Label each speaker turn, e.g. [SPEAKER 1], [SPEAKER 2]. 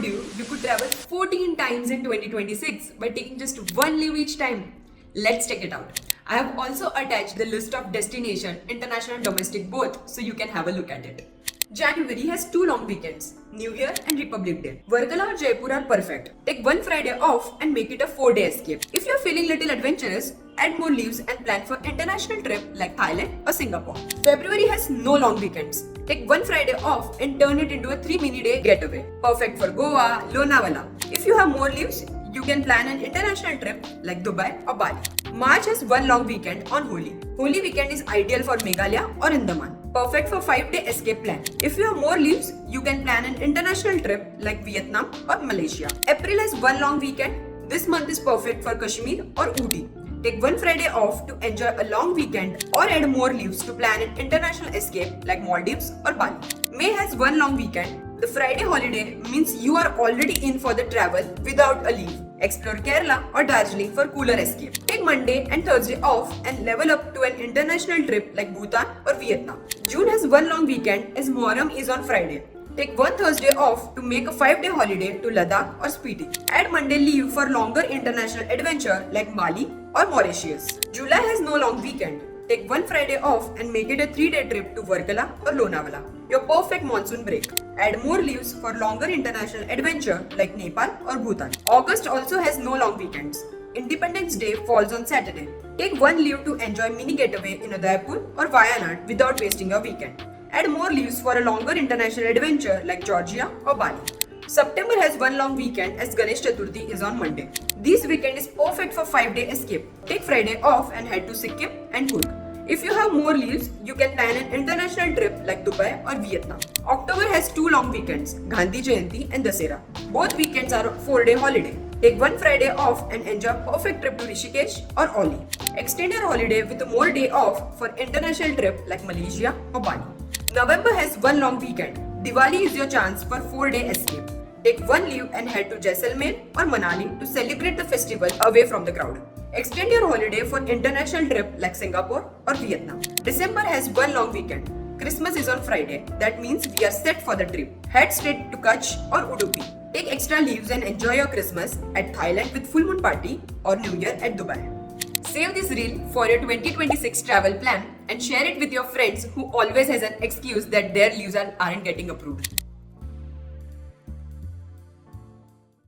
[SPEAKER 1] told you could travel 14 times in 2026 by taking just one leave each time? Let's check it out. I have also attached the list of destination, international, domestic both, so you can have a look at it. January has 2 long weekends, New Year and Republic Day. Varkala or Jaipur are perfect. Take one Friday off and make it a 4-day escape. If you're feeling little adventurous, add more leaves and plan for international trip like Thailand or Singapore. February has no long weekends. Take one Friday off and turn it into a 3 mini day getaway. Perfect for Goa, Lonavala. If you have more leaves, you can plan an international trip like Dubai or Bali. March has one long weekend on Holi. Holi weekend is ideal for Meghalaya or Andaman. Perfect for 5-day escape plan. If you have more leaves, you can plan an international trip like Vietnam or Malaysia. April has one long weekend. This month is perfect for Kashmir or Ooty. Take one Friday off to enjoy a long weekend or add more leaves to plan an international escape like Maldives or Bali. May has one long weekend. The Friday holiday means you are already in for the travel without a leave. Explore Kerala or Darjeeling for cooler escape. Take Monday and Thursday off and level up to an international trip like Bhutan or Vietnam. June has one long weekend as Muharram is on Friday. Take one Thursday off to make a 5-day holiday to Ladakh or Spiti. Add Monday leave for longer international adventure like Mali or Mauritius. July has no long weekend. Take one Friday off and make it a 3-day trip to Varkala or Lonavala. Your perfect monsoon break. Add more leaves for longer international adventure like Nepal or Bhutan. August also has no long weekends. Independence Day falls on Saturday. Take one leave to enjoy mini getaway in Udaipur or Wayanad without wasting your weekend. Add more leaves for a longer international adventure like Georgia or Bali. September has one long weekend as Ganesh Chaturthi is on Monday. This weekend is perfect for 5-day escape. Take Friday off and head to Sikkim and Coorg. If you have more leaves, you can plan an international trip like Dubai or Vietnam. October has 2 long weekends, Gandhi Jayanti and Dasera. Both weekends are a 4-day holiday. Take one Friday off and enjoy a perfect trip to Rishikesh or Oli. Extend your holiday with a more day off for international trip like Malaysia or Bali. November has one long weekend. Diwali is your chance for 4-day escape. Take one leave and head to Jaisalmer or Manali to celebrate the festival away from the crowd. Extend your holiday for international trip like Singapore or Vietnam. December has one long weekend. Christmas is on Friday. That means we are set for the trip. Head straight to Kutch or Udupi. Take extra leaves and enjoy your Christmas at Thailand with full moon party or New Year at Dubai. Save this reel for your 2026 travel plan and share it with your friends who always has an excuse that their leaves aren't getting approved.